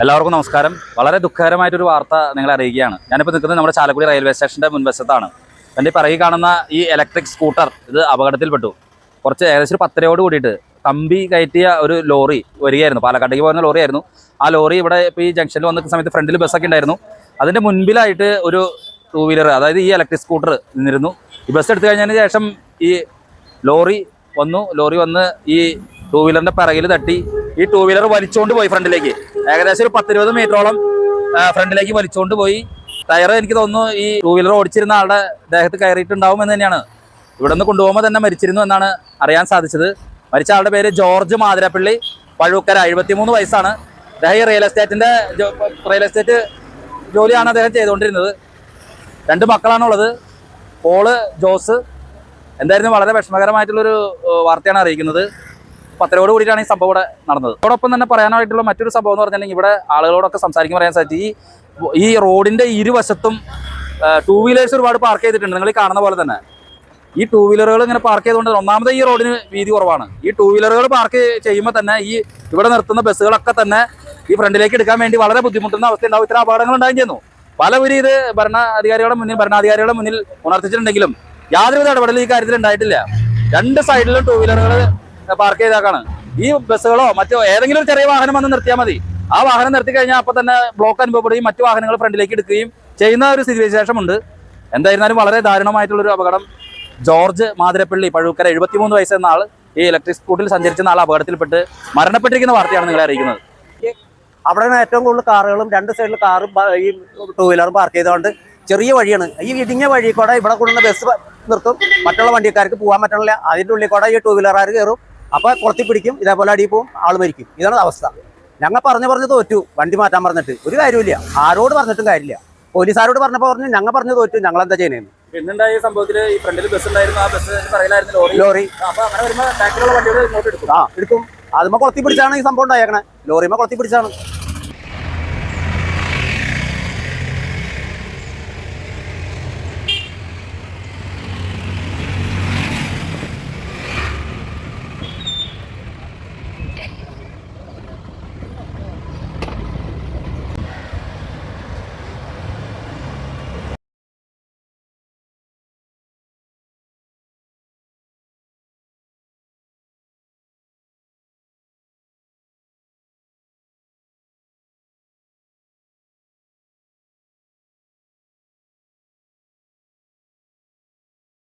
എല്ലാവർക്കും നമസ്കാരം. വളരെ ദുഃഖകരമായിട്ടൊരു വാർത്ത നിങ്ങളെ അറിയിക്കുകയാണ്. ഞാനിപ്പോൾ നിൽക്കുന്നത് നമ്മുടെ ചാലക്കുടി റെയിൽവേ സ്റ്റേഷൻ്റെ മുൻവശത്താണ്. എൻ്റെ പിറകിൽ കാണുന്ന ഈ ഇലക്ട്രിക് സ്കൂട്ടർ ഇത് അപകടത്തിൽപ്പെട്ടു. ഏകദേശം ഒരു 10:30 കൂടിയിട്ട് കമ്പി കയറ്റിയ ഒരു ലോറി വരികയായിരുന്നു. പാലക്കാട്ടേക്ക് പോകുന്ന ലോറിയായിരുന്നു. ആ ലോറി ഇവിടെ ഇപ്പോൾ ഈ ജംഗ്ഷനിൽ വന്ന സമയത്ത് ഫ്രണ്ടിൽ ബസ്സൊക്കെ ഉണ്ടായിരുന്നു. അതിൻ്റെ മുൻപിലായിട്ട് ഒരു 2 വീലർ, അതായത് ഈ ഇലക്ട്രിക് സ്കൂട്ടർ നിന്നിരുന്നു. ഈ ബസ് എടുത്തു കഴിഞ്ഞതിന് ശേഷം ഈ ലോറി വന്ന് ഈ 2 വീലറിൻ്റെ പിറകിൽ തട്ടി ഈ 2 വീലർ വലിച്ചുകൊണ്ട് പോയി ഫ്രണ്ടിലേക്ക്. ഏകദേശം ഒരു 10-20 മീറ്ററോളം ഫ്രണ്ടിലേക്ക് വലിച്ചുകൊണ്ട് പോയി. ടയർ എനിക്ക് തോന്നുന്നു ഈ 2 വീലർ ഓടിച്ചിരുന്ന ആളുടെ ദേഹത്ത് കയറിയിട്ടുണ്ടാവും എന്ന് തന്നെയാണ്. ഇവിടെ നിന്ന് കൊണ്ടുപോകുമ്പോൾ തന്നെ മരിച്ചിരുന്നു എന്നാണ് അറിയാൻ സാധിച്ചത്. മരിച്ച ആളുടെ പേര് ജോർജ് മാതിരപ്പള്ളി, പഴുക്കര, 73 വയസ്സാണ്. അദ്ദേഹം ഈ റിയൽ എസ്റ്റേറ്റ് ജോലിയാണ് അദ്ദേഹം ചെയ്തുകൊണ്ടിരുന്നത്. 2 മക്കളാണുള്ളത്, പോള്, ജോസ്. എന്തായാലും വളരെ വിഷമകരമായിട്ടുള്ളൊരു വാർത്തയാണ് അറിയിക്കുന്നത്. 10:00 കൂടിയിട്ടാണ് ഈ സംഭവം ഇവിടെ നടന്നത്. അതോടൊപ്പം തന്നെ പറയാനായിട്ടുള്ള മറ്റൊരു സംഭവം എന്ന് പറഞ്ഞിട്ടുണ്ടെങ്കിൽ ഇവിടെ ആളുകളോടൊക്കെ സംസാരിക്കുമ്പോൾ പറയാൻ സാധിച്ചു, ഈ റോഡിൻ്റെ ഇരുവശത്തും 2 വീലേഴ്സ് ഒരുപാട് പാർക്ക് ചെയ്തിട്ടുണ്ട്. നിങ്ങൾ ഈ കാണുന്ന പോലെ തന്നെ ഈ 2 വീലറുകൾ ഇങ്ങനെ പാർക്ക് ചെയ്തുകൊണ്ട് ഒന്നാമത് ഈ റോഡിന് വീതി കുറവാണ്. ഈ 2 വീലറുകൾ പാർക്ക് ചെയ്യുമ്പോൾ തന്നെ ഈ ഇവിടെ നിർത്തുന്ന ബസ്സുകളൊക്കെ തന്നെ ഈ ഫ്രണ്ടിലേക്ക് എടുക്കാൻ വേണ്ടി വളരെ ബുദ്ധിമുട്ടുന്ന അവസ്ഥ ഉണ്ടാവും. ഇത്തരം അപകടങ്ങൾ ഉണ്ടാകുകയും ചെയ്യുന്നു. പലവരും ഇത് ഭരണാധികാരികളുടെ മുന്നിൽ ഉണർത്തിച്ചിട്ടുണ്ടെങ്കിലും യാതൊരുവിധ ഇടപെടലും ഈ കാര്യത്തിൽ ഉണ്ടായിട്ടില്ല. 2 സൈഡിലും 2 വീലറുകൾ പാർക്ക് ചെയ്താക്കാണ്. ഈ ബസ്സുകളോ മറ്റോ ഏതെങ്കിലും ഒരു ചെറിയ വാഹനം വന്ന് നിർത്തിയാൽ മതി. ആ വാഹനം നിർത്തി കഴിഞ്ഞാൽ അപ്പോൾ തന്നെ ബ്ലോക്ക് അനുഭവപ്പെടുകയും മറ്റു വാഹനങ്ങൾ ഫ്രണ്ടിലേക്ക് എടുക്കുകയും ചെയ്യുന്ന ഒരു സ്ഥിതിവിശേഷമുണ്ട്. എന്തായിരുന്നാലും വളരെ ദാരുണമായിട്ടുള്ളൊരു അപകടം. ജോർജ് മാതിരപ്പള്ളി, പഴുക്കര, 73 വയസ്സെന്ന ആൾ ഈ ഇലക്ട്രിക് സ്കൂട്ടറിൽ സഞ്ചരിച്ച ആൾ അപകടത്തിൽപ്പെട്ട് മരണപ്പെട്ടിരിക്കുന്ന വാർത്തയാണ് നിങ്ങളെ അറിയിക്കുന്നത്. അവിടെയാണ് ഏറ്റവും കൂടുതൽ കാറുകളും 2 സൈഡിൽ കാറും ഈ 2 വീലറും പാർക്ക് ചെയ്തുകൊണ്ട് ചെറിയ വഴിയാണ്. ഈ ഇടുങ്ങിയ വഴി കൂടെ ഇവിടെ കൊണ്ടുവന്ന ബസ് നിർത്തും, മറ്റുള്ള വണ്ടിക്കാർക്ക് പോകാൻ പറ്റില്ല. അതിൻ്റെ ഉള്ളിൽ കൂടെ ഈ 2 വീലറുകാർ കയറും. അപ്പോൾ കുളത്തി പിടിക്കും, ഇതേപോലെ അടിയിൽ പോവും, ആൾ മരിക്കും. ഇതാണ് അവസ്ഥ. ഞങ്ങൾ പറഞ്ഞു തോറ്റു, വണ്ടി മാറ്റാൻ പറഞ്ഞിട്ട് ഒരു കാര്യമില്ല. ആരോട് പറഞ്ഞിട്ടും കാര്യമില്ല. പോലീസുകാരോട് പറഞ്ഞപ്പോൾ ഞങ്ങൾ പറഞ്ഞു തോറ്റു, ഞങ്ങൾ എന്താ ചെയ്യുന്നത്. ഇന്നുണ്ടായ സംഭവത്തിൽ ഈ ഫ്രണ്ടിൽ ബസ് ഉണ്ടായിരുന്നു, ആ ബസ് ലോറി എടുക്കും. അതുമ്പോൾ കുളത്തി പിടിച്ചാണ് ഈ സംഭവം ഉണ്ടായേക്കണേ. ലോറിമ കുളത്തി പിടിച്ചാണ്.